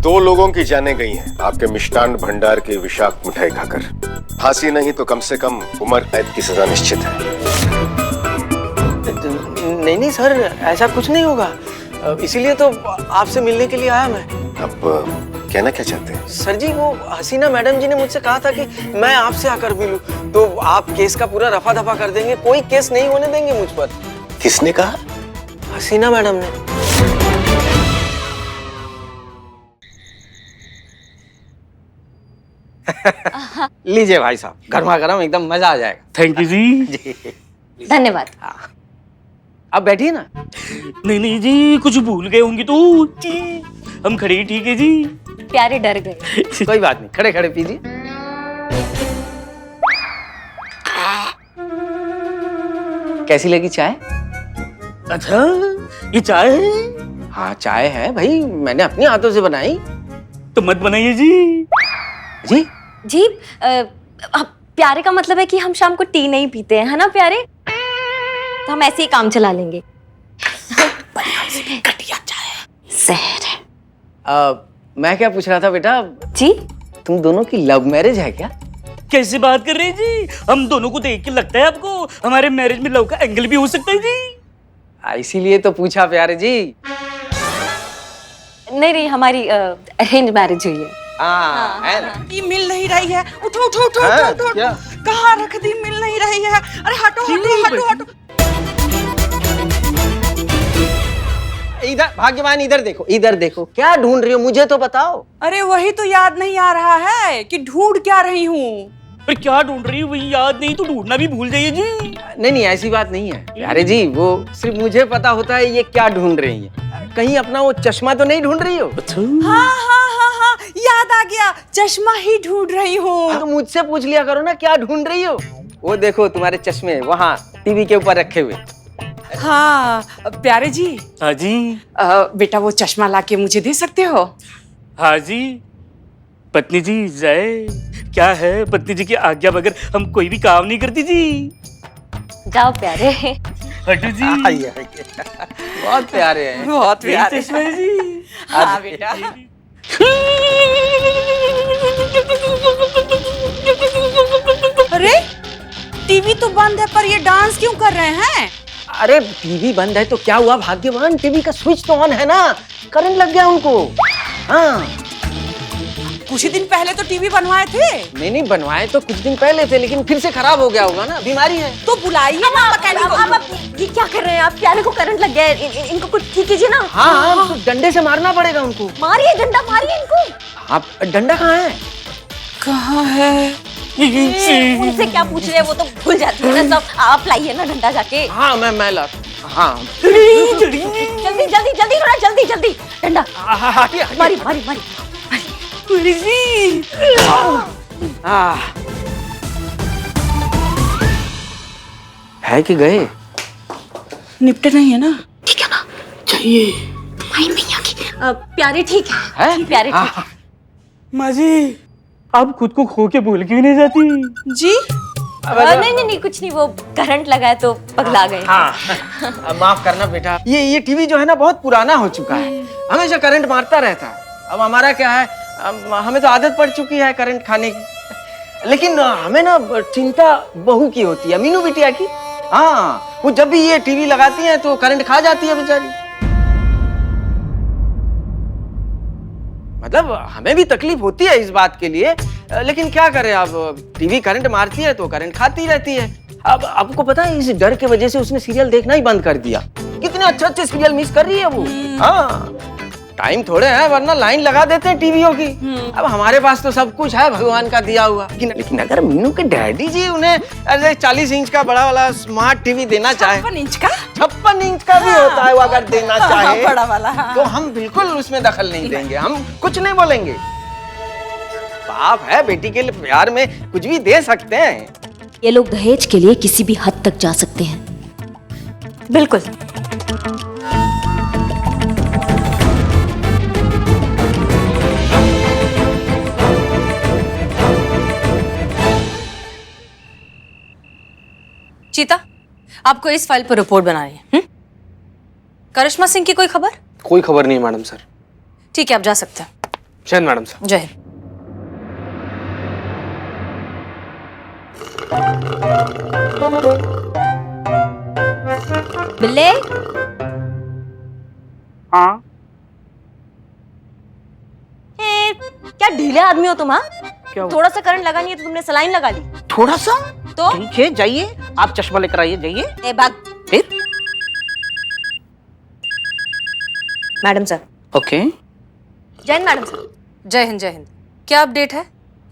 2 लोगों की जानें गई हैं आपके मिष्टान भंडार की विषाक्त मिठाई खाकर। फांसी नहीं तो कम से कम उम्र कैद की सजा निश्चित है। नहीं नहीं सर, ऐसा कुछ नहीं होगा, इसीलिए तो आपसे मिलने के लिए आया मैं। अब कहना क्या चाहते हैं? सर जी, वो हसीना मैडम जी ने मुझसे कहा था कि मैं आपसे आकर मिलूं, तो आप केस का पूरा रफा दफा कर देंगे, कोई केस नहीं होने देंगे मुझ पर। किसने कहा? हसीना मैडम ने। लीजिए भाई साहब, गर्मा गर्म एकदम मजा आ जाएगा। थैंक यू जी। धन्यवाद। अब बैठिए ना। नहीं नहीं जी, कुछ भूल गए होंगे तो जी, हम खड़े ही ठीक है जी। प्यारे डर गए। कोई बात नहीं, खड़े खड़े पीजिए। कैसी लगी चाय? अच्छा, ये चाय है? हाँ चाय है भाई, मैंने अपने हाथों से बनाई। तो मत बनाइए जी। जी जी, प्यारे का मतलब है कि हम शाम को टी नहीं पीते हैं, है ना प्यारे? तो हम ऐसे ही काम चला लेंगे। घटिया चाय। जहर है। मैं क्या पूछ रहा था बेटा, जी, तुम दोनों की लव मैरिज है क्या? कैसे बात कर रहे हैं जी? हम दोनों को देख के लगता है आपको हमारे मैरिज में लव का एंगल भी हो सकता है जी? इसीलिए तो पूछा प्यारे जी। नहीं नहीं, हमारी अरेंज मैरिज हुई है। ये मिल नहीं रही है। उठो उठो उठो उठो उठो। कहाँ रख दी? मिल नहीं रही है। अरे हटो हटो हटो हटो। इधर भाग्यवान, इधर देखो, इधर देखो, क्या ढूंढ रही हो मुझे तो बताओ। अरे वही तो याद नहीं आ रहा है कि ढूंढ क्या रही हूँ। पर क्या ढूंढ रही है वही याद नहीं तो ढूंढना भी भूल जाइए जी। नहीं नहीं, ऐसी बात नहीं है प्यारे जी, वो सिर्फ मुझे पता होता है ये क्या ढूंढ रही है। कहीं अपना वो चश्मा तो नहीं ढूंढ रही हो? हाँ हाँ हाँ हाँ, याद आ गया, चश्मा ही ढूंढ रही हूँ। तो मुझसे पूछ लिया करो ना क्या ढूंढ रही हो। वो देखो तुम्हारे चश्मे वहाँ टीवी के ऊपर रखे हुए। हाँ प्यारे जी। हाँ जी। बेटा वो चश्मा लाके मुझे दे सकते हो? हाँ जी। पत्नी जी जाए, क्या है पत्नी जी की आज्ञा बगैर हम कोई भी काम नहीं करती जी। जाओ प्यारे। हटो जी। बहुत प्यारे हैं। बहुत प्यारे चश्मा है जी। हाँ बेटा। अरे टीवी तो बंद है पर ये डांस क्यों कर रहे हैं? अरे टीवी बंद है तो क्या हुआ भाग्यवान, टीवी का स्विच तो ऑन है ना, करंट लग गया उनको। हाँ कुछ ही दिन पहले तो टीवी बनवाए थे। नहीं बनवाए तो कुछ दिन पहले थे, लेकिन फिर से खराब हो गया होगा ना, बीमारी है। तो बुलाइए ना मैकेनिक को। अब ये क्या कर रहे हैं आप? प्यारे को करंट लग गया है, इनको कुछ ठीक कीजिए ना। हाँ तो डंडे से मारना पड़ेगा उनको। मारिए डंडा, मारिए इनको। आप डंडा कहाँ है? कहाँ है? उनसे क्या पूछ रहे हैं, वो तो भूल जाती है ना सब। आप लाइए ना डंडा जाके। हाँ मैं ला। हाँ जल्दी जल्दी जल्दी थोड़ा जल्दी जल्दी डंडा। मारी मारी मारी। है कि गए? निपटे नहीं है ना? ठीक है ना? चाहिए। माई मैया की प्यारे ठीक है? प्यारे ठीक है। माँ जी, आप खुद को खो के भूल क्यों नहीं जाती जी? नहीं नहीं नहीं, कुछ नहीं, वो करंट लगा है तो पगला गए। हाँ माफ करना बेटा, ये टीवी जो है ना बहुत पुराना हो चुका है, हमेशा करंट मारता रहता है। अब हमारा क्या है, हमें तो आदत पड़ चुकी है करंट खाने की, लेकिन हमें ना चिंता बहू की होती है, मीनू बिटिया की। हाँ वो जब भी ये टीवी लगाती है तो करंट खा जाती है बेचारी। मतलब हमें भी तकलीफ होती है इस बात के लिए, लेकिन क्या करें, अब टीवी करंट मारती है तो करंट खाती रहती है। अब आपको पता है इस डर के वजह से उसने सीरियल देखना ही बंद कर दिया। कितने अच्छे अच्छे सीरियल मिस कर रही है वो। हाँ टाइम थोड़े है, वरना लाइन लगा देते हैं टीवीओ की। अब हमारे पास तो सब कुछ है भगवान का दिया हुआ, लेकिन अगर मीनू के डैडी जी उन्हें ऐसे 40 इंच का बड़ा वाला स्मार्ट टीवी देना चाहे, 56 इंच का, 56 इंच का भी होता है वो, अगर देना चाहे बड़ा वाला, हाँ। तो हम बिल्कुल उसमें दखल नहीं देंगे, हम कुछ नहीं बोलेंगे। बाप है, बेटी के लिए प्यार में कुछ भी दे सकते हैं। ये लोग दहेज के लिए किसी भी हद तक जा सकते हैं। बिल्कुल। चीता, आपको इस फाइल पर रिपोर्ट बनानी है। करिश्मा सिंह की कोई खबर? कोई खबर नहीं मैडम सर। ठीक है, आप जा सकते हैं। जय हिंद मैडम साहब। जय हिंद। बिल्ले, हाँ क्या ढीले आदमी हो तुम? हाँ, क्या हुआ? थोड़ा सा करंट लगा नहीं है तो तुमने सलाइन लगा ली। थोड़ा सा तो ठीक है, जाइए आप चश्मा लेकर आइए, जाइए। ए भाग। फिर मैडम सर। ओके। जय हिंद मैडम सर। जय हिंद, जय हिंद। क्या अपडेट है?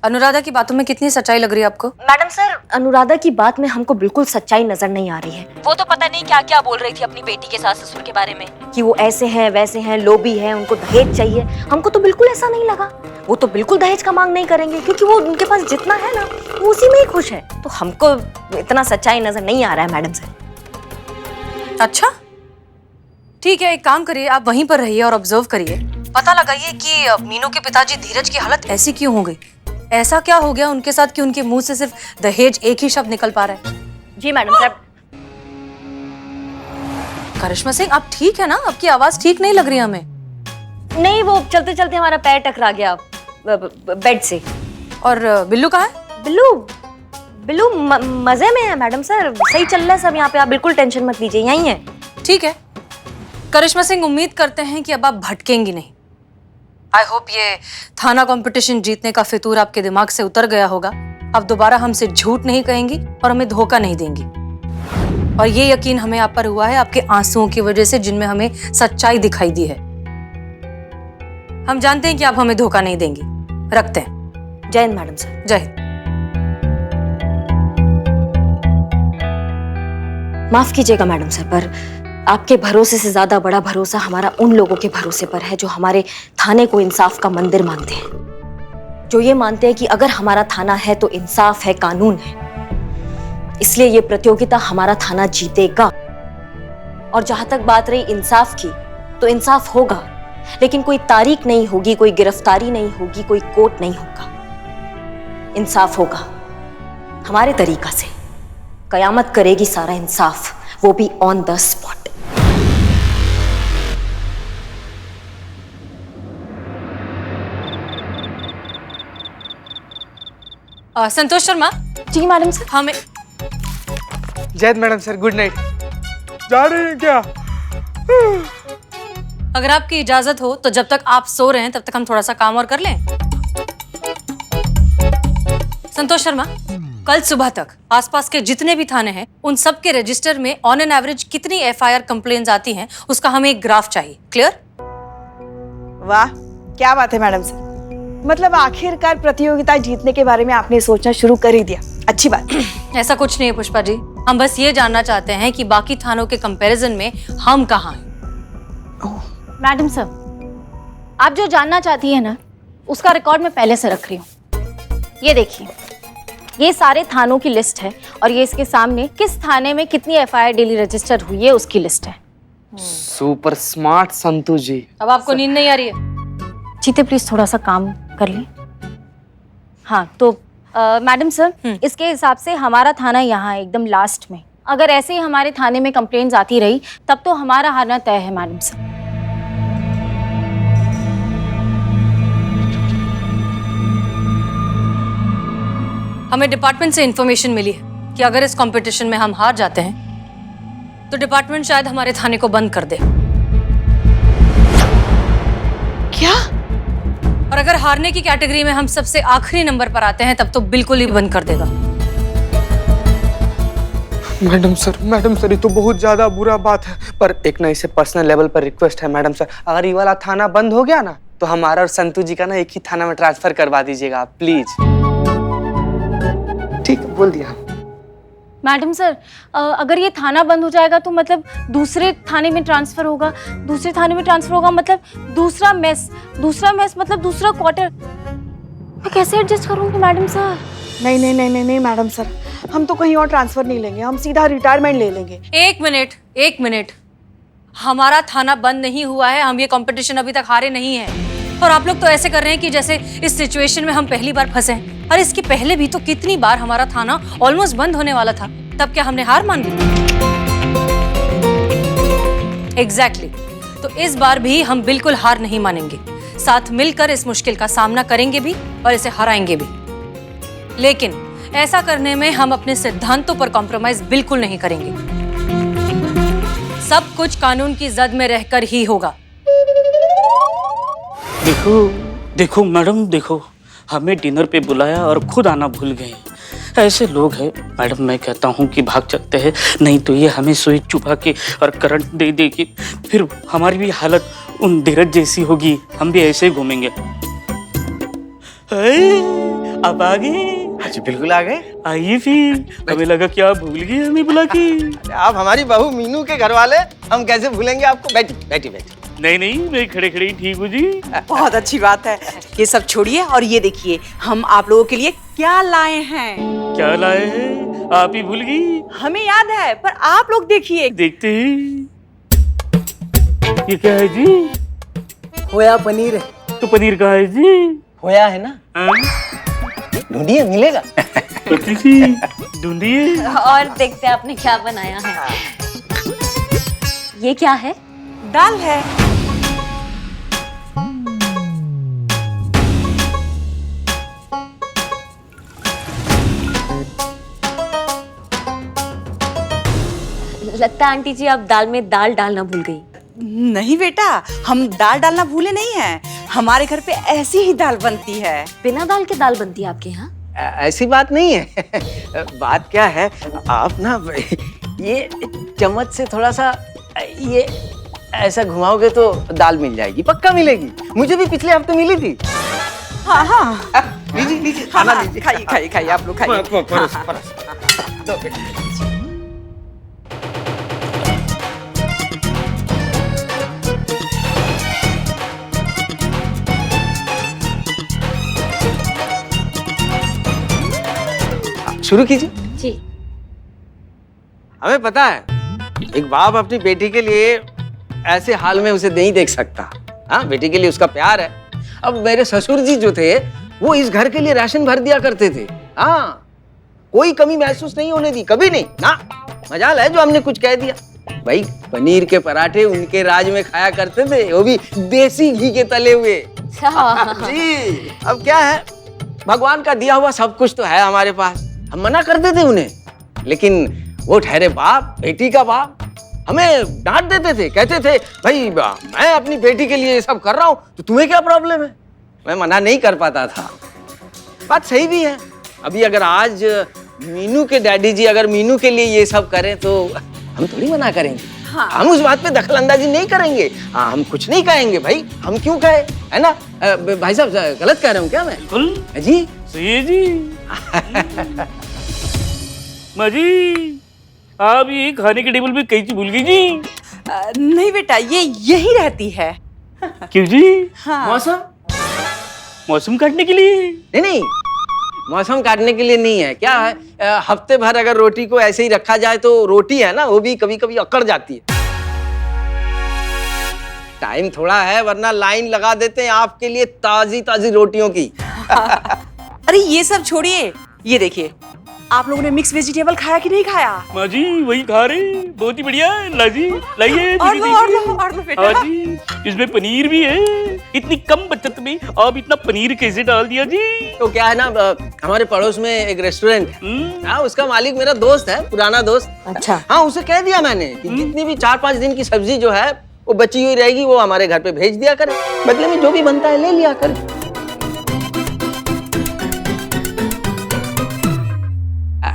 अनुराधा की बातों में कितनी सच्चाई लग रही है आपको? मैडम सर, अनुराधा की बात में हमको बिल्कुल सच्चाई नजर नहीं आ रही है। वो तो पता नहीं क्या क्या बोल रही थी अपनी बेटी के सास ससुर के बारे में, कि वो ऐसे हैं वैसे हैं, लोभी हैं, उनको दहेज चाहिए। हमको तो बिल्कुल ऐसा नहीं लगा। वो तो बिल्कुल दहेज का मांग नहीं करेंगे, क्योंकि वो उनके पास जितना है ना वो उसी में ही खुश है। तो हमको इतना सच्चाई नजर नहीं आ रहा है मैडम सर। अच्छा ठीक है, एक काम करिए, आप वहीं पर रहिए और ऑब्जर्व करिए। पता लगाइए कि मीनू के पिताजी धीरज की हालत ऐसी क्यों हो गई। ऐसा क्या हो गया उनके साथ कि उनके मुंह से सिर्फ दहेज एक ही शब्द निकल पा रहा है। जी मैडम साहब। करिश्मा सिंह, आप ठीक है ना? आपकी आवाज ठीक नहीं लग रही हमें। नहीं, वो चलते चलते हमारा पैर टकरा गया बेड से। और बिल्लू कहाँ है? बिल्लू बिल्लू मजे में है मैडम सर, सही चल रहा है सब यहाँ पे, आप बिल्कुल टेंशन मत लीजिए, यहीं है। ठीक है करिश्मा सिंह, उम्मीद करते हैं कि अब आप भटकेंगी नहीं। आई होप ये थाना कंपटीशन जीतने का फितूर आपके दिमाग से उतर गया होगा। अब दोबारा हमसे झूठ नहीं कहेंगी और हमें धोखा नहीं देंगी। और ये यकीन हमें आप पर हुआ है आपके आंसुओं की वजह से, जिनमें हमें सच्चाई दिखाई दी है। हम जानते हैं कि आप हमें धोखा नहीं देंगी। रखते हैं। जय हिंद मैडम सर। जय हिंद। माफ कीजिएगा मैडम सर, पर आपके भरोसे से ज्यादा बड़ा भरोसा हमारा उन लोगों के भरोसे पर है जो हमारे थाने को इंसाफ का मंदिर मानते हैं, जो ये मानते हैं कि अगर हमारा थाना है तो इंसाफ है, कानून है। इसलिए ये प्रतियोगिता हमारा थाना जीतेगा। और जहां तक बात रही इंसाफ की, तो इंसाफ होगा, लेकिन कोई तारीख नहीं होगी, कोई गिरफ्तारी नहीं होगी, कोई कोर्ट नहीं होगा। इंसाफ होगा हमारे तरीका से। कयामत करेगी सारा इंसाफ, वो भी on the spot. Santosh Sharma. जी मैडम सर। हमें जय हिंद मैडम सर, गुड नाइट। जा रहे हैं क्या? अगर आपकी इजाजत हो तो जब तक आप सो रहे हैं तब तक हम थोड़ा सा काम और कर लें। संतोष शर्मा, कल सुबह तक आसपास के जितने भी थाने हैं उन सब के रजिस्टर में ऑन एन एवरेज कितनी एफआईआर कंप्लेंट्स आती हैं, उसका हमें एक ग्राफ चाहिए। क्लियर? वाह क्या बात है मैडम सर, मतलब आखिरकार प्रतियोगिता जीतने के बारे में आपने सोचना शुरू कर ही दिया। अच्छी बात। ऐसा कुछ नहीं है पुष्पा जी, हम बस ये जानना चाहते हैं कि बाकी थानों के कंपैरिजन में हम कहाँ हैं। मैडम सर, आप जो जानना चाहती है ना, उसका रिकॉर्ड मैं पहले से रख रही हूँ। ये देखिए, ये सारे थानों की लिस्ट है और ये इसके सामने किस थाने में कितनी एफआईआर डेली रजिस्टर हुई है उसकी लिस्ट है। सुपर स्मार्ट संतु जी। अब आपको नींद नहीं आ रही है? जीते प्लीज थोड़ा सा काम कर लें। हाँ तो मैडम सर, इसके हिसाब से हमारा थाना यहाँ है एकदम लास्ट में। अगर ऐसे ही हमारे थाने में कंप्लेंट्स आती रही तब तो हमारा हारना तय है मैडम सर। हमें डिपार्टमेंट से इंफॉर्मेशन मिली है कि अगर इस कंपटीशन में हम हार जाते हैं तो डिपार्टमेंट शायद हमारे थाने को बंद कर दे। क्या? और अगर हारने की कैटेगरी में हम सबसे आखिरी नंबर पर आते हैं तब तो बिल्कुल ही बंद कर देगा। मैडम सर ये तो बहुत ज्यादा बुरा बात है, पर एक ना इसे पर्सनल लेवल पर रिक्वेस्ट है मैडम सर, अगर ये वाला थाना बंद हो गया ना तो हमारा और संतु जी का ना एक ही थाना में ट्रांसफर करवा दीजिएगा आप प्लीज। ठीक बोल दिया। मैडम सर, अगर ये थाना बंद हो जाएगा तो मतलब दूसरे थाने में ट्रांसफर होगा, दूसरे थाने में ट्रांसफर होगा मतलब दूसरा मेस मतलब दूसरा क्वार्टर। मैं कैसे एडजस्ट करूंगी मैडम सर? नहीं मैडम सर, हम तो कहीं और ट्रांसफर नहीं लेंगे, हम सीधा रिटायरमेंट ले लेंगे। एक मिनट, हमारा थाना बंद नहीं हुआ है, हम ये कंपटीशन अभी तक हारे नहीं हैं। और आप लोग तो ऐसे कर रहे हैं कि जैसे इस सिचुएशन में हम पहली बार फंसे हैं। और इसके पहले भी तो कितनी बार हमारा थाना ऑलमोस्ट बंद होने वाला था, तब क्या हमने हार मान ली? एग्जैक्टली। तो इस बार भी हम बिल्कुल हार नहीं मानेंगे। साथ मिलकर इस मुश्किल का सामना करेंगे भी और इसे हराएंगे भी। लेकिन ऐसा करने में हम अपने सिद्धांतों पर कॉम्प्रोमाइज बिल्कुल नहीं करेंगे। सब कुछ कानून की जद में रहकर ही होगा। देखो देखो मैडम, देखो हमें डिनर पे बुलाया और खुद आना भूल गए। ऐसे लोग हैं मैडम, मैं कहता हूँ कि भाग चलते हैं, नहीं तो ये हमें सुई चुभा के और करंट दे दे के फिर हमारी भी हालत उन धीरज जैसी होगी, हम भी ऐसे ही घूमेंगे। अब आ गए? हाँ जी बिल्कुल आ गए। आइए फिर, हमें लगा कि आप भूल गए हमें बुला के। आप हमारी बहू मीनू के घर वाले, हम कैसे भूलेंगे आपको। बैठी बैठी बैठी। नहीं नहीं, मैं खड़े खड़े ही ठीक हूँ जी। बहुत अच्छी बात है। ये सब छोड़िए और ये देखिए हम आप लोगों के लिए क्या लाए हैं। क्या लाए हैं? आप ही भूल गई। हमें याद है पर आप लोग देखिए। देखते हैं। ये क्या है जी? खोया पनीर है। तो पनीर कहाँ है जी? खोया है ना, ढूंढिए मिलेगा। ढूंढिए। और देखते हैं आपने क्या बनाया है। ये क्या है? दाल है। लगता है आंटी जी आप दाल में दाल डालना भूल गई। नहीं बेटा, हम दाल डालना भूले नहीं हैं। हमारे घर पे ऐसी ही दाल बनती है। बिना दाल के दाल बनती है आपके यहाँ? ऐसी बात नहीं है। बात क्या है, आप ना ये चम्मच से थोड़ा सा ये ऐसा घुमाओगे तो दाल मिल जाएगी, पक्का मिलेगी। मुझे भी पिछले हफ्ते मिली थी। हाँ हाँ लीजिए लीजिए, हाँ, खाना हाँ, लीजिए। खाइए खाइए खाइए, आप लोग खाइए। परस, परस। दो बेटा। शुरू कीजिए। जी। हमें पता है एक बाप अपनी बेटी के लिए ऐसे हाल में उसे नहीं देख सकता। हाँ, बेटी के लिए उसका प्यार है। अब मेरे ससुर जी जो थे वो इस घर के लिए राशन भर दिया करते थे। हाँ, कोई कमी महसूस नहीं होने दी, कभी नहीं ना। मजाल है जो हमने कुछ कह दिया। भाई पनीर के पराठे उनके राज में खाया करते थे, वो भी देसी घी के तले हुए। जी, अब क्या है, भगवान का दिया हुआ सब कुछ तो है हमारे पास। हम मना करते थे उन्हें, लेकिन वो ठहरे बाप, बेटी का बाप, हमें डांट देते थे। कहते थे भाई मैं अपनी बेटी के लिए ये सब कर रहा हूँ तो तुम्हें क्या प्रॉब्लम है। मैं मना नहीं कर पाता था। बात सही भी है। अभी अगर आज मीनू के डैडी जी अगर मीनू के लिए ये सब करें तो हम थोड़ी मना करेंगे। हाँ। हम उस बात पे दखल अंदाजी नहीं करेंगे। हाँ, हम कुछ नहीं कहेंगे भाई, हम क्यों कहे, है ना। भाई साहब गलत कह रहा हूँ क्या मैं? बिल्कुल जी सही है जी। माँ जी, आप ये खाने के टेबल पे कई चीज भूल गई जी। नहीं बेटा, ये यही रहती है। क्यों जी? हाँ। मौसम मौसम काटने के लिए? नहीं नहीं, मौसम काटने के लिए नहीं है। क्या है, हफ्ते भर अगर रोटी को ऐसे ही रखा जाए तो रोटी है ना वो भी कभी कभी अकड़ जाती है। टाइम थोड़ा है, वरना लाइन लगा देते हैं आपके लिए ताजी ताजी रोटियों की। अरे ये सब छोड़िए, ये देखिए आप लोगों ने मिक्स वेजिटेबल खाया कि नहीं खाया? माँ जी वही खा रहे, बहुत ही बढ़िया है। लाइए और लो बेटा। हाँ जी, इसमें पनीर भी है। इतनी कम बचत में आप इतना पनीर कैसे डाल दिया जी? तो क्या है ना, हमारे पड़ोस में एक रेस्टोरेंट है। हाँ, उसका मालिक मेरा दोस्त है, पुराना दोस्त। अच्छा। हाँ, उसे कह दिया मैंने कि जितनी भी 4-5 दिन की सब्जी जो है वो बची हुई रहेगी, वो हमारे घर पे भेज दिया करे, बदले में जो भी बनता है ले लिया करे।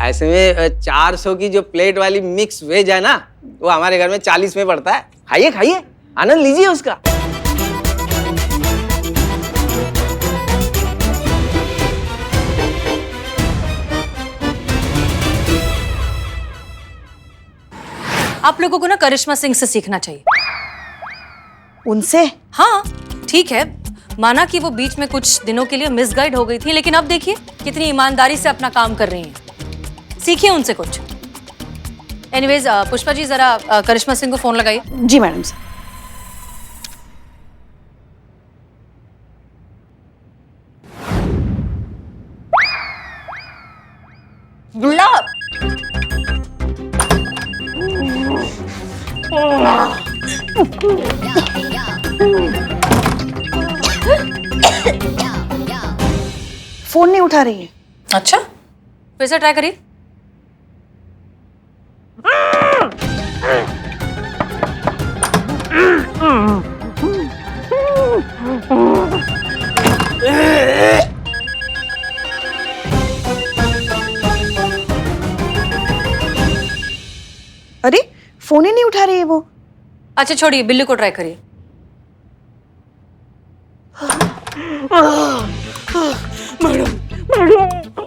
ऐसे में 400 की जो प्लेट वाली मिक्स वेज है ना, वो हमारे घर में 40 में पड़ता है। खाइए खाइए, आनंद लीजिए उसका। आप लोगों को ना करिश्मा सिंह से सीखना चाहिए। उनसे? हाँ ठीक है, माना कि वो बीच में कुछ दिनों के लिए मिसगाइड हो गई थी, लेकिन अब देखिए कितनी ईमानदारी से अपना काम कर रही हैं। सीखिए उनसे कुछ। एनीवेज पुष्पा जी जरा करिश्मा सिंह को फोन लगाइए। जी मैडम साहब। फोन नहीं उठा रही है। अच्छा, फिर से ट्राई करिए। अरे फोन ही नहीं उठा रही है वो। अच्छा छोड़िए, बिल्ली को ट्राई करिए। मैडम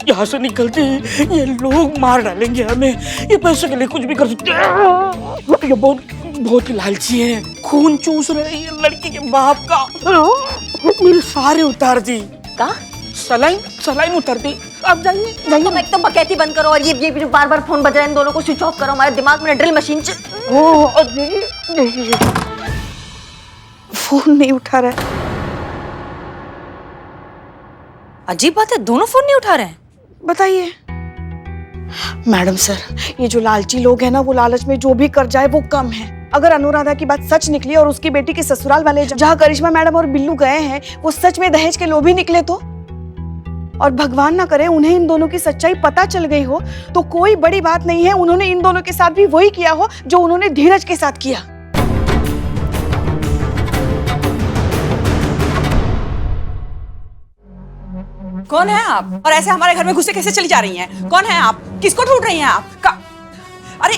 यहाँ से निकलते ही ये लोग मार डालेंगे हमें। ये पैसे के लिए कुछ भी कर सकते हैं। ये बहुत ही लालची है, खून चूस रहे हैं ये लड़की के बाप का। मेरे सारे उतार दी। का सलाइन उतार दी। आप जाइए तुम एक तो बकैती बंद करो और ये बार बार फोन बज रहा है, इन दोनों को स्विच ऑफ करो। हमारे दिमाग में ड्रिल मशीन फोन नहीं उठा रहा है। अजीब बात है, दोनों फोन नहीं उठा रहे हैं। बताइए मैडम सर, ये जो लालची लोग हैं ना, वो लालच में जो भी कर जाए वो कम है। अगर अनुराधा की बात सच निकली और उसकी बेटी के ससुराल वाले जहाँ करिश्मा मैडम और बिल्लू गए हैं वो सच में दहेज के लोभी निकले तो, और भगवान ना करे उन्हें इन दोनों की सच्चाई पता चल गई हो तो कोई बड़ी बात नहीं है। उन्होंने इन दोनों के साथ भी वही किया हो जो उन्होंने धीरज के साथ किया। कौन है आप और ऐसे हमारे घर में घुसे कैसे चली जा रही हैं? कौन है आप? किसको ढूंढ रही हैं आप? अरे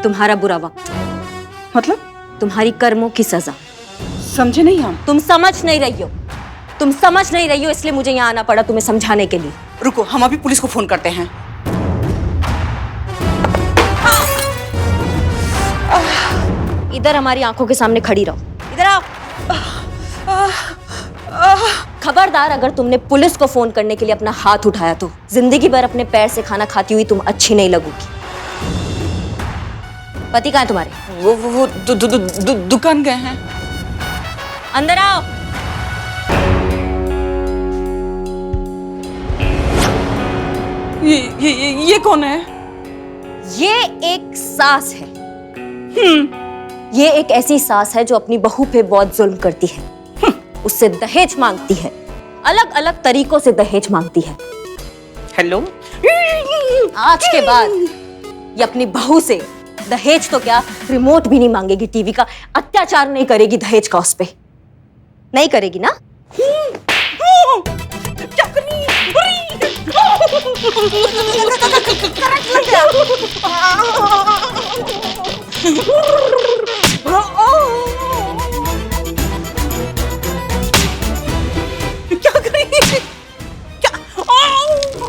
तुम्हारा बुरा वक्त, मतलब तुम्हारी कर्मों की सजा। समझे नहीं हम। तुम समझ नहीं रही हो, इसलिए मुझे यहाँ आना पड़ा तुम्हें समझाने के लिए। रुको, हम अभी पुलिस को फोन करते हैं। इधर हमारी आंखों के सामने खड़ी रहो। इधर आओ। खबरदार, अगर तुमने पुलिस को फोन करने के लिए अपना हाथ उठाया तो जिंदगी भर अपने पैर से खाना खाती हुई तुम अच्छी नहीं लगोगी। पति कहाँ है तुम्हारे? वो दुकान गए हैं। अंदर आओ। ये कौन है? ये एक सास है। ये एक ऐसी सास है जो अपनी बहू पे बहुत जुल्म करती है, उससे दहेज मांगती है, अलग अलग तरीकों से दहेज मांगती है। हेलो, आज के बाद ये अपनी बहू से दहेज तो क्या, रिमोट भी नहीं मांगेगी टीवी का, अत्याचार नहीं करेगी दहेज का उस पे। नहीं करेगी ना? क्या करनी?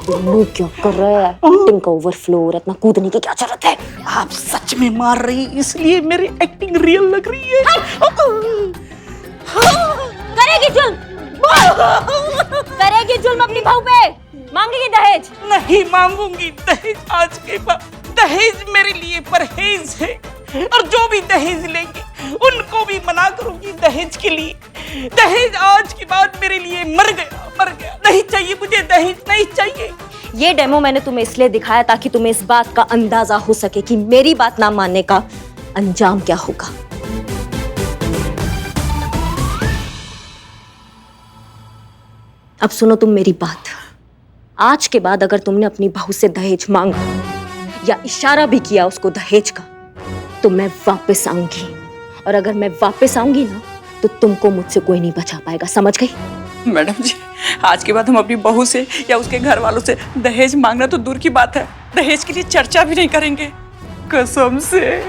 बिल्लू क्या कर रहा है? एक्टिंग का ओवरफ्लो, इतना कूदने की क्या जरूरत है? आप सच में मार रही, इसलिए मेरी एक्टिंग रियल लग रही है। करेगी जुल्म अपनी बहू पे, मांगेगी दहेज? नहीं मांगूंगी दहेज आज के बाद। दहेज मेरे लिए परहेज है, और जो भी दहेज लेंगे उनको भी मना करूंगी दहेज के लिए। दहेज आज के बाद मेरे लिए मर गया। नहीं चाहिए मुझे दहेज, नहीं चाहिए। ये डेमो मैंने तुम्हें इसलिए दिखाया ताकि तुम्हें इस बात का अंदाजा हो सके कि मेरी बात ना मानने का अंजाम क्या होगा। अब सुनो तुम मेरी बात। आज के बाद अगर तुमने अपनी बहू से दहेज मांगा या इशारा भी किया उसको दहेज का, तो मैं वापस आऊंगी, और अगर मैं वापस आऊंगी ना तो तुमको मुझसे कोई नहीं बचा पाएगा, समझ गई? मैडम जी, आज के बाद हम अपनी बहू से या उसके घर वालों से दहेज मांगना तो दूर की बात है, दहेज के लिए चर्चा भी नहीं करेंगे, कसम से।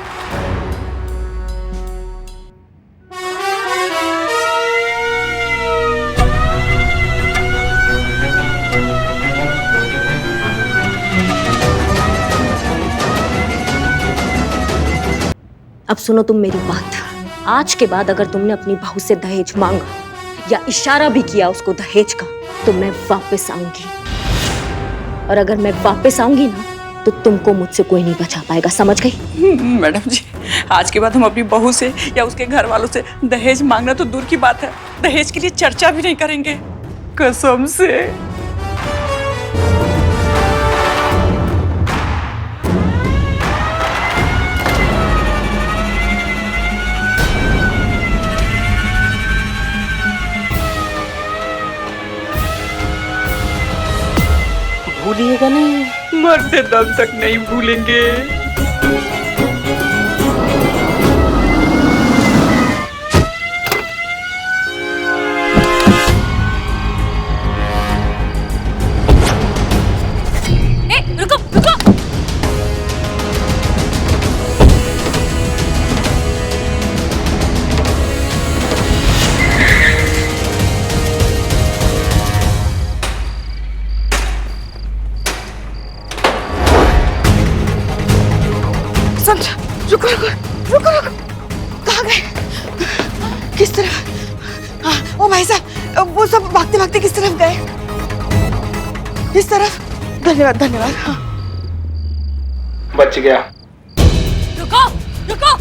अब सुनो तुम मेरी बात। आज के बाद अगर तुमने अपनी बहू से दहेज मांगा या इशारा भी किया उसको दहेज का, तो मैं वापस आऊंगी, और अगर मैं वापस आऊंगी ना तो तुमको मुझसे कोई नहीं बचा पाएगा, समझ गई? मैडम जी, आज के बाद हम अपनी बहू से या उसके घर वालों से दहेज मांगना तो दूर की बात है, दहेज के लिए चर्चा भी नहीं करेंगे, कसम से। भूलिएगा नहीं? मरते दम तक नहीं भूलेंगे। रुको रुको। समझा। रुको रुको रुको रुको, कहाँ गए? किस तरफ? हाँ, ओ भाई साहब, वो सब भागते भागते किस तरफ गए? इस तरफ। धन्यवाद धन्यवाद। हाँ। बच गया। रुको रुको।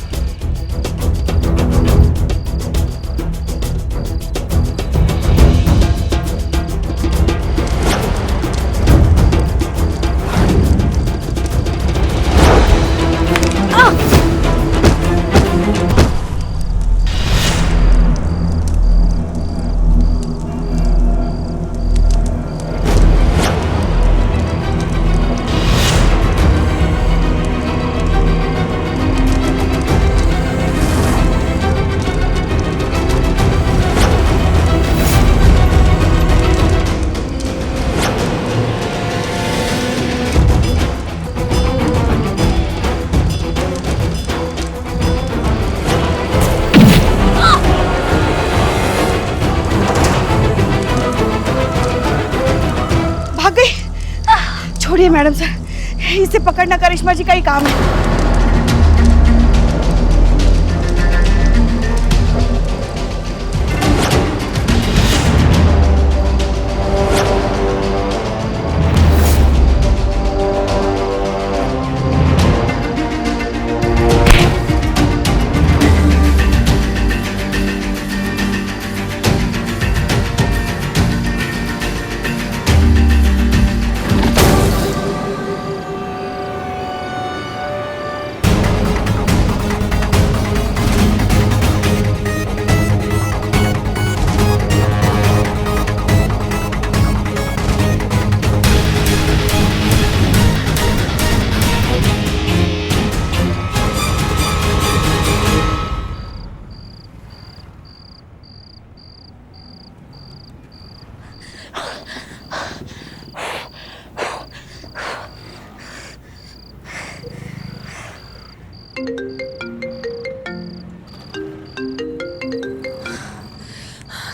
छोड़िए मैडम सर, इसे पकड़ना करिश्मा जी का ही काम है।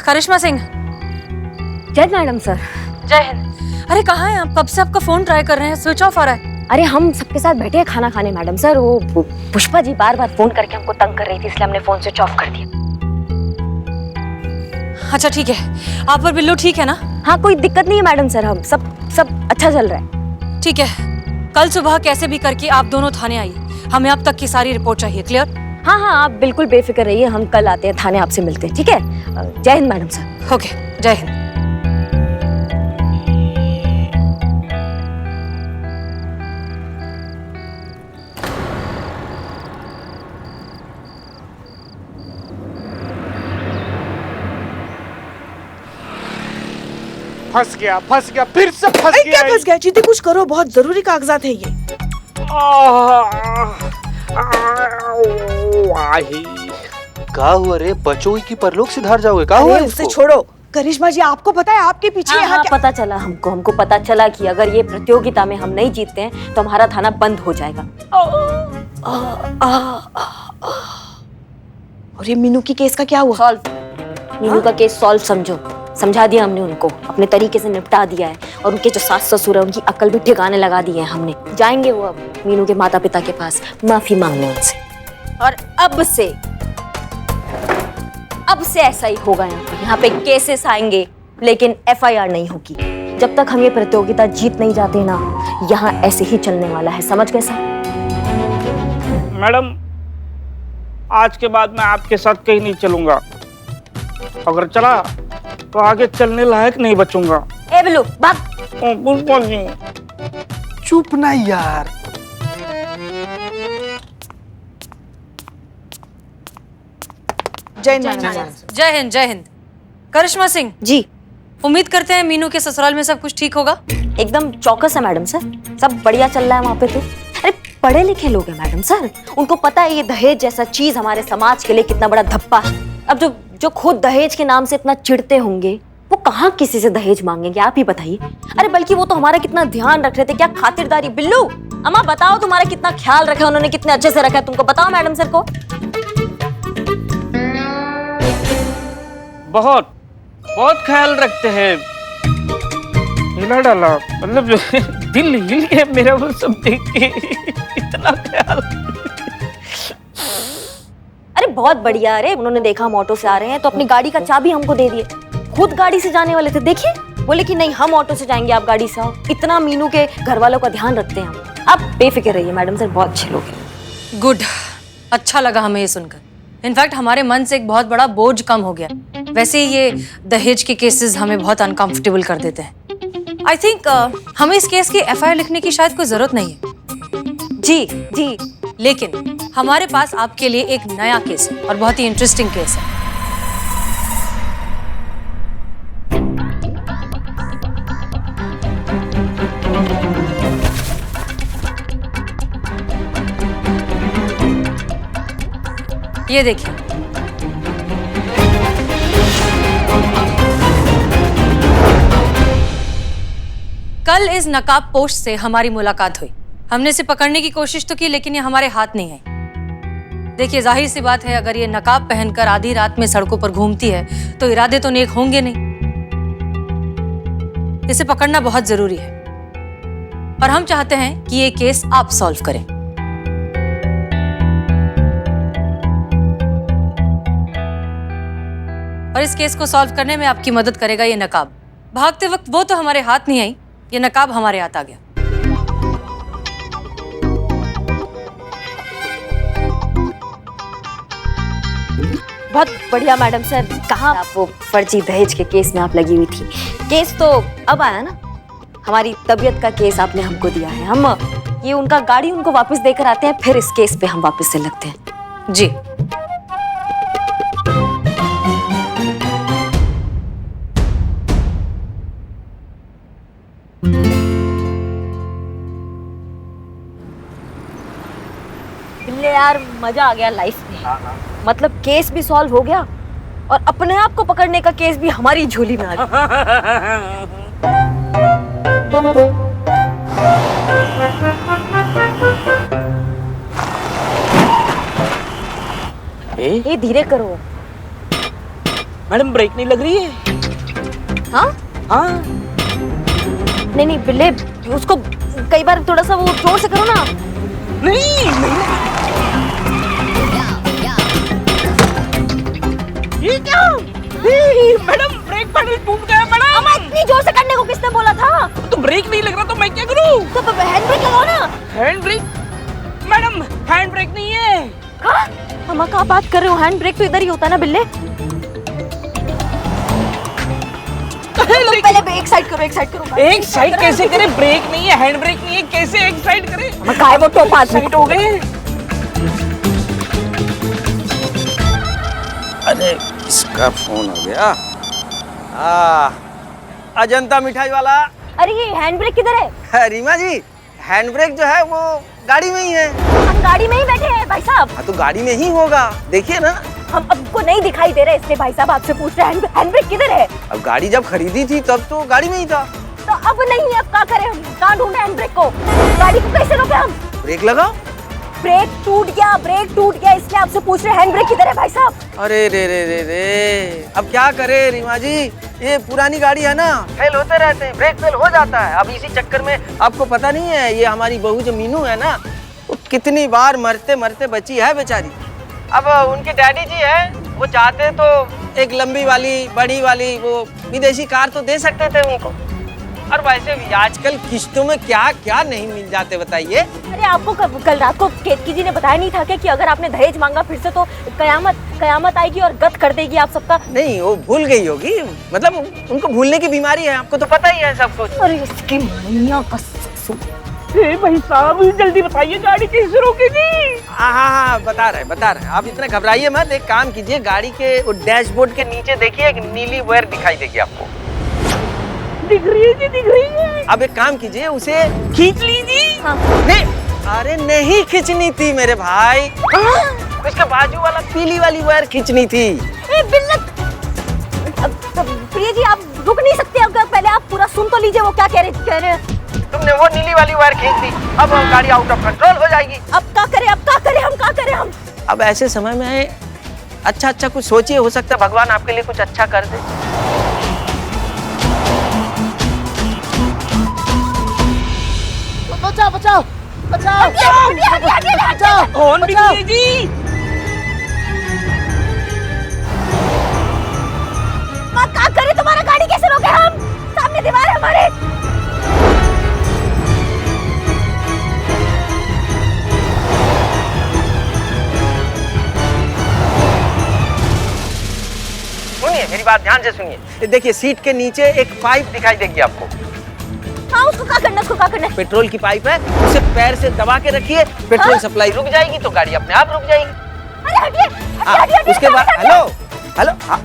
करिश्मा सिंह। जय मैडम सर। जय हिंद। अरे कहाँ हैं आप? कब से आपका फोन ट्राई कर रहे हैं, स्विच ऑफ आ रहा है। अरे हम सबके साथ बैठे हैं खाना खाने मैडम सर, वो पुष्पा जी बार बार फोन करके हमको तंग कर रही थी, इसलिए हमने फोन स्विच ऑफ कर दिया। अच्छा ठीक है, आप और बिल्लू ठीक है ना? हाँ कोई दिक्कत नहीं है मैडम सर, हम सब अच्छा चल रहा है। ठीक है, कल सुबह कैसे भी करके आप दोनों थाने आइए, हमें अब तक की सारी रिपोर्ट चाहिए। क्लियर? हाँ हाँ आप बिल्कुल बेफिक्र रहिए, हम कल आते हैं थाने, आपसे मिलते हैं। ठीक है, जय हिंद मैडम सर। ओके, जय हिंद। फंस गया फिर से फंस अरे गया। क्या फंस गया? जीती कुछ करो, बहुत जरूरी कागजात है ये। क्या हुआ रे? बचोगे की परलोक सिधार जाओगे? क्या हुआ अरे उसे छोड़ो। करिश्मा जी आपको पता है आपके पीछे हाँ, यहाँ हाँ, क्या? पता चला हमको पता चला कि अगर ये प्रतियोगिता में हम नहीं जीतते हैं तो हमारा थाना बंद हो जाएगा। और ये मीनू की केस का क्या हुआ? सॉल्व। मीनू का केस सॉल्व समझो, समझा दिया हमने उनको, अपने तरीके से निपटा दिया है, और उनके जो सास ससुर है उनकी अकल भी ठिकाने लगा दी है हमने। जाएंगे वो अब मीनू के माता पिता के पास माफी मांगने उनसे, और अब से ऐसा ही होगा। यहाँ पे केसेस आएंगे लेकिन FIR नहीं होगी। जब तक हम ये प्रतियोगिता जीत नहीं जाते ना, यहाँ ऐसे ही चलने वाला है, समझ गए सर? मैडम, आज के बाद मैं आपके साथ कहीं नहीं चलूंगा। अगर चला तो आगे चलने लायक नहीं बचूंगा। ए बिल्लू भाग। पुष्पा जी चुप ना यार। जय हिंद मैडम। जय हिंद। जय हिंद। करिश्मा सिंह जी। उम्मीद करते हैं मीनू के ससुराल में सब कुछ ठीक होगा। एकदम चौकस है मैडम सर, सब बढ़िया चल रहा है वहाँ पे तो। अरे पढ़े लिखे लोग हैं मैडम सर, उनको पता है ये दहेज जैसा चीज हमारे समाज के लिए कितना बड़ा धप्पा है। अब जो खुद दहेज के नाम से इतना चिढ़ते होंगे वो कहाँ किसी से दहेज मांगेंगे, आप ही बताइए। अरे बल्कि वो तो हमारा कितना ध्यान रख रहे थे, क्या खातिरदारी। बिल्लू अम्मा बताओ तुम्हारा कितना ख्याल रखा उन्होंने, कितने अच्छे से रखा है, तुमको बताओ मैडम सर को। बहुत बहुत ख्याल रखते हैं। हिला डाला मतलब दिल हिल गया मेरा वो सब देख के, इतना ख्याल। अरे बहुत बढ़िया। अरे उन्होंने देखा हम ऑटो से आ रहे हैं तो अपनी गाड़ी का चाबी हमको दे दिए। खुद गाड़ी से जाने वाले थे, देखिए बोले कि नहीं हम ऑटो से जाएंगे, आप गाड़ी से आओ। इतना मीनू के घर वालों का ध्यान रखते हैं हम। आप बेफिक्र रहिए मैडम सर, बहुत अच्छे लोग हैं। गुड, अच्छा लगा हमें ये सुनकर। इनफैक्ट हमारे मन से एक बहुत बड़ा बोझ कम हो गया। वैसे ही ये दहेज के केसेस हमें बहुत अनकंफर्टेबल कर देते हैं। आई थिंक हमें इस केस की एफआईआर लिखने की शायद कोई जरूरत नहीं है। जी, लेकिन हमारे पास आपके लिए एक नया केस है और बहुत ही इंटरेस्टिंग केस है। ये देखिए, कल इस नकाब पोस्ट से हमारी मुलाकात हुई। हमने इसे पकड़ने की कोशिश तो की लेकिन ये हमारे हाथ नहीं आई। देखिए जाहिर सी बात है, अगर ये नकाब पहनकर आधी रात में सड़कों पर घूमती है तो इरादे तो नेक होंगे नहीं। इसे पकड़ना बहुत जरूरी है और हम चाहते हैं कि ये केस आप सॉल्व करें। और इस केस को सॉल्व करने में आपकी मदद करेगा ये नकाब। भागते वक्त वो तो हमारे हाथ नहीं आई, ये नकाब हमारे हाथ आ गया। बहुत बढ़िया मैडम सर। कहाँ आप वो फर्जी दहेज के केस में आप लगी हुई थी? केस तो अब आया ना, हमारी तबीयत का केस आपने हमको दिया है। हम ये उनका गाड़ी उनको वापस देकर आते हैं, फिर इस केस पे हम वापस से लगते हैं। जी यार मजा आ गया लाइफ में। मतलब केस भी सॉल्व हो गया और अपने आप को पकड़ने का केस भी हमारी झोली में आ गया। ये धीरे करो मैडम, ब्रेक नहीं लग रही है? हाँ हाँ नहीं बिल्ले, उसको कई बार थोड़ा सा वो जोर से करो ना। नहीं ये क्या? मैडम ब्रेक पैडल टूट गया मैडम। अम्मा इतनी जोर से करने को किसने बोला था? तो ब्रेक नहीं लग रहा तो मैं क्या करूं? तो हैंड ब्रेक लगाओ ना। Hand brake? Madam hand brake नहीं है। हाँ? अम्मा क्या बात कर रहे हो? हैंड ब्रेक तो इधर ही होता है ना बिल्ले। पहले एक साइड करो, एक साइड करो। एक साइड कैसे करे? ब्रेक नहीं है, हैंड ब्रेक नहीं है, कैसे एक साइड करे? काय वो तो 5 मिनट हो गए। अरे किसका फोन हो गया? अजंता मिठाई वाला। अरे ये हैंड ब्रेक किधर है? रीमा जी, हैंड ब्रेक जो है वो गाड़ी में ही है। हम गाड़ी में ही बैठे हैं भाई साहब। हाँ तो गाड़ी में ही होगा, देखिए ना। हम आपको नहीं दिखाई दे रहे इसलिए भाई साहब आपसे पूछ रहे हैं हैंड ब्रेक किधर है? अब गाड़ी जब खरीदी थी तब तो गाड़ी में ही था। तो अब नहीं, अब क्या करें हम? कहाँ ढूंढे हैंड ब्रेक को? गाड़ी को कैसे रोके हम? ब्रेक लगाओ। ब्रेक टूट गया इसलिए आपसे पूछ रहे हैंड ब्रेक किधर है भाई साहब? अरे रे अब क्या करे रीमा जी, ये पुरानी गाड़ी है ना, फेल होते रहते हैं, ब्रेक फेल हो जाता है। अब इसी चक्कर में आपको पता नहीं है, ये हमारी बहू जो मीनू है ना, वो कितनी बार मरते मरते बची है बेचारी। अब उनके डैडी जी है, वो चाहते तो एक लंबी वाली बड़ी वाली वो विदेशी कार तो दे सकते थे उनको। और वैसे भी आजकल किश्तों में क्या क्या नहीं मिल जाते बताइए। अरे आपको कल रात को केतकी जी ने बताया नहीं था कि अगर आपने दहेज मांगा फिर से तो कयामत आएगी और गत कर देगी आप सबका? नहीं, वो भूल गई होगी, मतलब उनको भूलने की बीमारी है, आपको तो पता ही है सब कुछ। अरे इसकी मैया का भाई साहब जल्दी बताइए, गाड़ी कैसे रोकेगी? हाँ बता रहे आप इतना घबराइए मत। एक काम कीजिए, गाड़ी के डैशबोर्ड के नीचे देखिए एक नीली वायर दिखाई देगी आपको। दिख रही है जी, दिख रही है। अब एक काम कीजिए, उसे खींच लीजिए। हाँ। नहीं, अरे नहीं खींचनी थी मेरे भाई, उसके बाजू वाला पीली वाली वायर खींचनी थी। ए बिल्लत, प्रिया जी आप रुक नहीं सकते? अगर पहले आप पूरा सुन तो लीजिए वो क्या कह रहे हैं। तुमने वो नीली वाली वायर खींच दी, अब गाड़ी आउट ऑफ कंट्रोल हो जाएगी। अब क्या करें, अब क्या करें, हम क्या करें हम? अब ऐसे समय में अच्छा कुछ सोचिए, हो सकता है भगवान आपके लिए कुछ अच्छा कर दे। बचाओ बचाओ बचाओ बचाओ। कौन बिल्ली जी? क्या करें, तुम्हारा गाड़ी कैसे रोके हम? सामने दीवार है हमारे। सुनिए मेरी बात ध्यान से सुनिए, देखिए सीट के नीचे एक पाइप दिखाई देगी आपको। हाँ उसको क्या करना, उसको क्या करना? पेट्रोल की पाइप है, उसे पैर से दबा के रखिए, पेट्रोल सप्लाई रुक जाएगी तो गाड़ी अपने आप रुक जाएगी। अरे हटिए, हाँ, हटिए, हटिए, उसके बाद हटिए। हेलो हेलो, हाँ।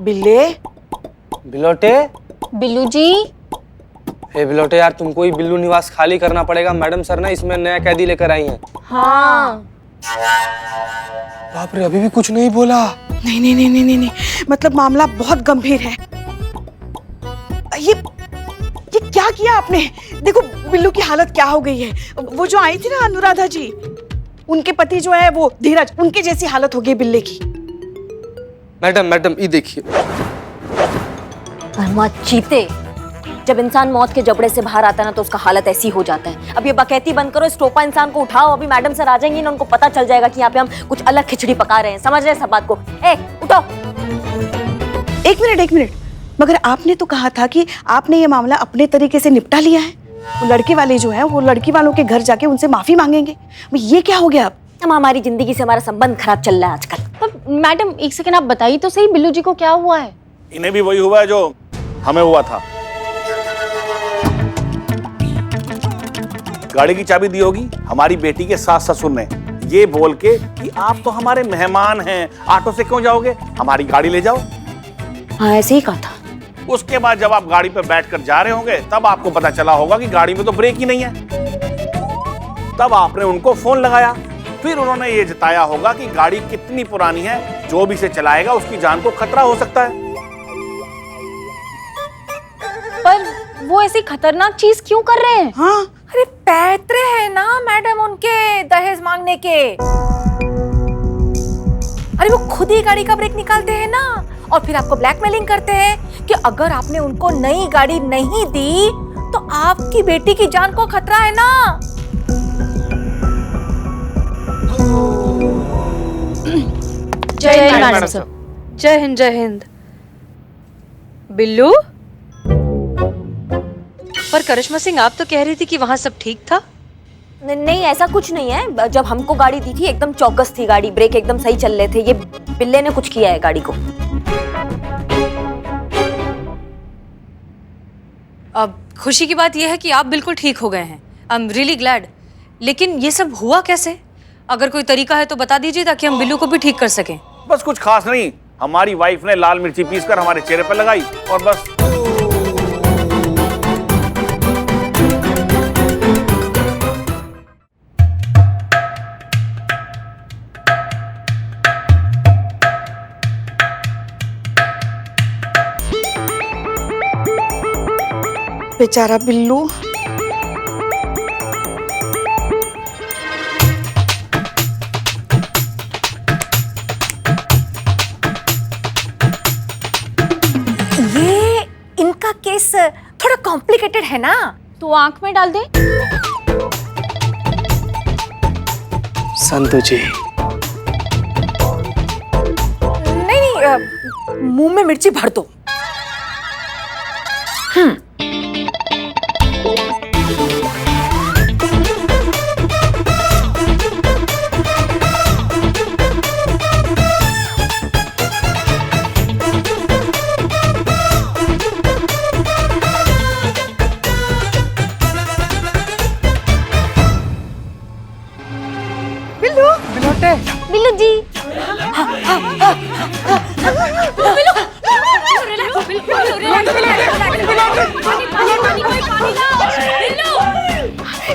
बिल्ले, बिलोटे, बिल्लू जी, हे बिलोटे यार, तुमको ही बिल्लू निवास खाली करना पड़ेगा। मैडम सर ना इसमें नया कैदी लेकर आई हैं। हाँ बाप रे, अभी भी कुछ नहीं बोला। नहीं नहीं नहीं नहीं नहीं, मतलब मामला बहुत गंभीर है। ये क्या किया आपने? देखो बिल्लू की हालत क्या हो गई है। वो जो आई थी ना अनुराधा जी, उनके पति जो है वो धीरज, उनके जैसी हालत हो गई बिल्ले की। मैडम ये देखिए। चीते, जब इंसान मौत के जबड़े से बाहर आता है ना तो उसका हालत ऐसी हो जाता है। अब ये बकैती बंद करो, इस टोपा इंसान को उठाओ। अभी मैडम सर आ जाएंगी ना, उनको पता चल जाएगा कि यहाँ पे हम कुछ अलग खिचड़ी पका रहे हैं। समझ रहे हैं सब बात को? ए उठो। एक मिनट, मगर आपने तो कहा था कि आपने ये मामला अपने तरीके से निपटा लिया है। वो लड़के वाले जो हैं वो लड़की वालों के घर जाके उनसे माफी मांगेंगे। ये क्या हो गया? अब हमारी जिंदगी से हमारा संबंध खराब चल रहा है आजकल। पर मैडम एक सेकंड आप बताइए तो सही, बिल्लू जी को क्या हुआ है? इन्हें भी वही हुआ है जो हमें हुआ था। गाड़ी की चाबी दी होगी हमारी बेटी के सास ससुर ने, ये बोल के कि आप तो हमारे मेहमान हैं, ऑटो से क्यों जाओगे, हमारी गाड़ी ले जाओ। हाँ ऐसे ही कहा था। उसके बाद जब आप गाड़ी पर बैठकर जा रहे होंगे तब आपको पता चला होगा कि गाड़ी में तो ब्रेक ही नहीं है। तब आपने उनको फोन लगाया, फिर उन्होंने ये जताया होगा कि गाड़ी कितनी पुरानी है, जो भी इसे चलाएगा उसकी जान को खतरा हो सकता है। पर वो ऐसी खतरनाक चीज क्यों कर रहे हैं? हाँ अरे पैतरे हैं ना मैडम उनके दहेज मांगने के। अरे वो खुद ही गाड़ी का ब्रेक निकालते हैं ना, और फिर आपको ब्लैकमेलिंग करते हैं कि अगर आपने उनको नई गाड़ी नहीं दी तो आपकी बेटी की जान को खतरा है ना। जय हिंद मैडम सर। जय हिंद जय हिंद। बिल्लू, पर करिश्मा सिंह आप तो कह रही थी कि वहाँ सब ठीक था। नहीं ऐसा कुछ नहीं है। जब हमको गाड़ी दी थी एकदम चौकस थी गाड़ी, ब्रेक एकदम सही चल रहे थे। ये बिल्ले ने कुछ किया है गाड़ी को। अब खुशी की बात यह है कि आप बिल्कुल ठीक हो गए हैं। I am really glad. लेकिन ये सब हुआ कैसे? अगर कोई तरीका है तो बता दीजिए ताकि हम बिल्लू को भी ठीक कर सकें। बस कुछ खास नहीं, हमारी वाइफ ने लाल मिर्ची पीसकर हमारे चेहरे पर लगाई और बस। बेचारा बिल्लू। ये इनका केस थोड़ा कॉम्प्लिकेटेड है ना। तो आंख में डाल दे। संतु जी, नहीं, मुंह में मिर्ची भर दो।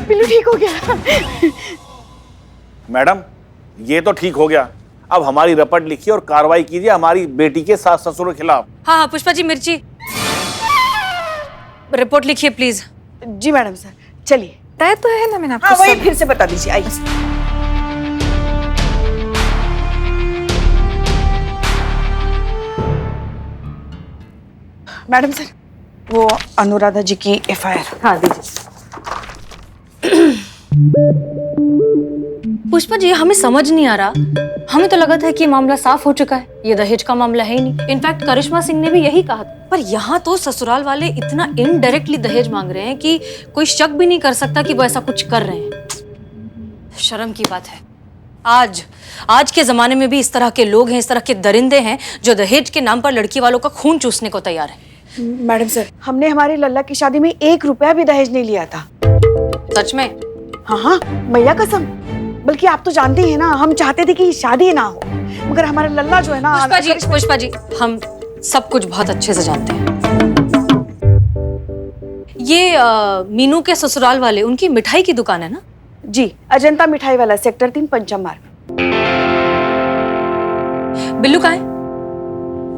बिल्लू ठीक हो गया। मैडम ये तो ठीक हो गया, अब हमारी रपट लिखिए और कार्रवाई कीजिए हमारी बेटी के सास ससुर के खिलाफ। हाँ हाँ पुष्पा जी, मिर्ची रिपोर्ट लिखिए प्लीज। जी मैडम सर, चलिए। तय तो है ना, मैंने हाँ आपको वही सब फिर से बता दीजिए, आइए। मैडम सर, वो अनुराधा जी की एफआईआर। हाँ दीजिए। पुष्पा जी हमें समझ नहीं आ रहा, हमें तो लगा था कि ये मामला साफ हो चुका है, ये दहेज का मामला है ही नहीं। इनफैक्ट करिश्मा सिंह ने भी यही कहा था, पर यहाँ तो ससुराल वाले इतना इनडायरेक्टली दहेज मांग रहे हैं कि कोई शक भी नहीं कर सकता कि वो ऐसा कुछ कर रहे हैं। शर्म की बात है, आज के जमाने में भी इस तरह के लोग हैं, इस तरह के दरिंदे हैं जो दहेज के नाम पर लड़की वालों का खून चूसने को तैयार है। मैडम सर, हमने हमारी लल्ला की शादी में 1 रुपया भी दहेज नहीं लिया था। सच में? हाँ हाँ, मैया कसम। बल्कि आप तो जानती हैं ना, हम चाहते थे कि शादी ना हो, मगर हमारे लल्ला जो है ना। पुष्पा जी हम सब कुछ बहुत अच्छे से जानते हैं। ये मीनू के ससुराल वाले, उनकी मिठाई की दुकान है ना? जी, अजंता मिठाई वाला, सेक्टर 3 पंचम मार्ग। बिल्लू कहाँ है?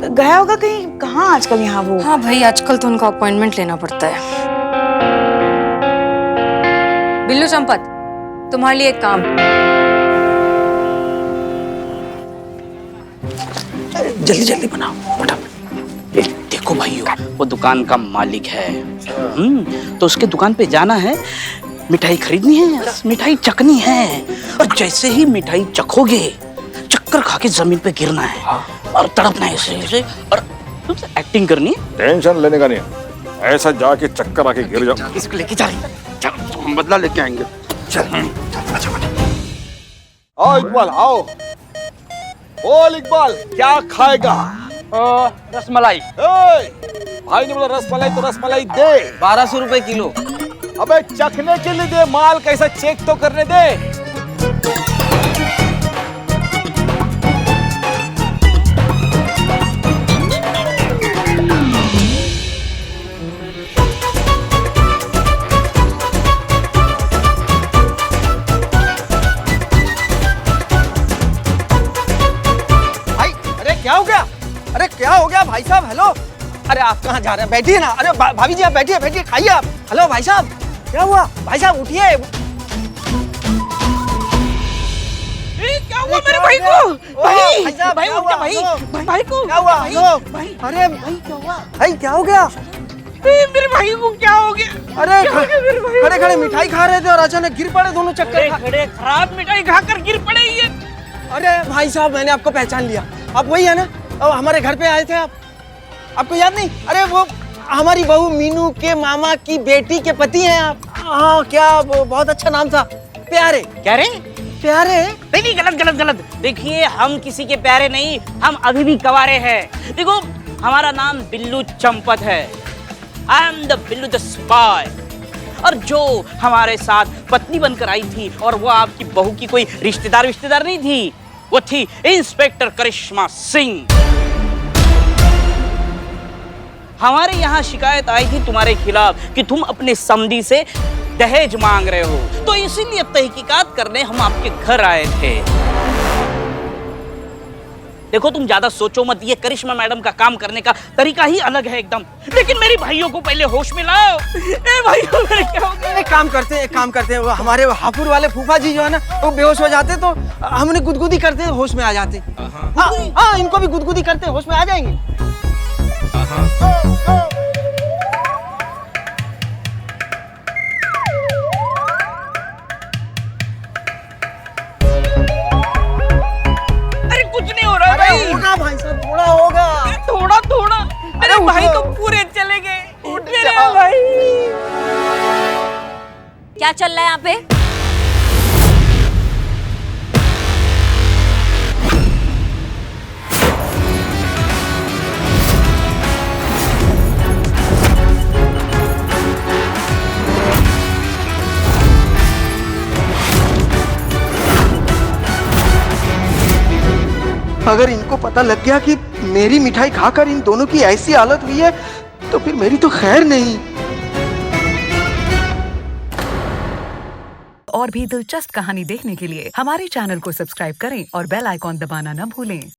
गया होगा कहीं, कहाँ आजकल यहाँ वो। हाँ भाई, आजकल तो उनका अपॉइंटमेंट लेना पड़ता है। बिल्लू चंपत, तुम्हारे लिए एक काम। जल्दी जल्दी बनाओ फटाफट। देखो भाइयों, वो दुकान का मालिक है, तो उसके दुकान पे जाना है, मिठाई खरीदनी है, मिठाई चखनी है, और जैसे ही मिठाई चखोगे चक्कर खा के जमीन पे गिरना है और तड़पना है ऐसे और एक्टिंग करनी है। टेंशन लेने का नहीं, ऐसा जाके चक्कर आके गिर जाओ। इसको लेके जा रही, चलो हम बदला लेके आएंगे। चल आओ इकबाल, आओ। बोल इकबाल, क्या खाएगा? रसमलाई। भाई ने बोला रसमलाई तो रसमलाई दे। 1200 रुपए किलो। अबे चखने के लिए दे, माल कैसा चेक तो करने दे। क्या हो गया? अरे क्या हो गया भाई साहब? हेलो, अरे आप कहाँ जा रहे हैं? बैठिए ना। अरे भाभी जी आप बैठिए, बैठिए, खाइए आप। हेलो भाई साहब, क्या हुआ? भाई साहब उठिए। क्या हुआ मेरे भाई को? भाई साहब, भाई उठ जा भाई, भाई को क्या हुआ? भाई, हेलो भाई, अरे भाई क्या हुआ? भाई क्या हो गया? मेरे भाई को क्या हो गया? अरे खड़े खड़े मिठाई खा रहे थे और अचानक गिर पड़े दोनों चक्कर खड़े खराब मिठाई खाकर गिर पड़े ये। अरे भाई साहब, मैंने आपको पहचान लिया, आप वही है ना? और हमारे घर पे आए थे आप, आपको याद नहीं? अरे वो हमारी बहू मीनू के मामा की बेटी के पति हैं आप। हाँ, क्या बहुत अच्छा नाम था, प्यारे। क्या रे? प्यारे? नहीं, गलत। देखिए, हम किसी के प्यारे नहीं, हम अभी भी कवारे हैं। देखो, हमारा नाम बिल्लू चंपत है। I am the Billu the spy. और जो हमारे साथ पत्नी बनकर आई थी, और वो आपकी बहू की कोई रिश्तेदार नहीं थी, वो थी इंस्पेक्टर करिश्मा सिंह। हमारे यहाँ शिकायत आई थी तुम्हारे खिलाफ कि तुम अपने समधी से दहेज मांग रहे हो, तो इसीलिए तहकीकात करने हम आपके घर आए थे। देखो, तुम ज्यादा सोचो मत, ये करिश्मा मैडम का काम करने का तरीका ही अलग है एकदम। लेकिन मेरी भाइयों को पहले होश में लाओ। भाइयों, मेरे क्या हो गया? एक काम करते हैं, वो हमारे हापुड़ वाले फूफा जी जो है ना, वो बेहोश हो जाते तो हमने गुदगुदी करते होश में आ जाते। हाँ, इनको भी गुदगुदी करते होश में आ जाएंगे। अरे कुछ नहीं हो रहा भाई। होगा भाई साहब, थोड़ा होगा। थोड़ा मेरे भाई तो पूरे चले गए। मेरे भाई क्या चल रहा है यहाँ पे? अगर इनको पता लग गया कि मेरी मिठाई खाकर इन दोनों की ऐसी हालत हुई है तो फिर मेरी तो खैर नहीं। और भी दिलचस्प कहानी देखने के लिए हमारे चैनल को सब्सक्राइब करें और बेल आइकॉन दबाना न भूलें।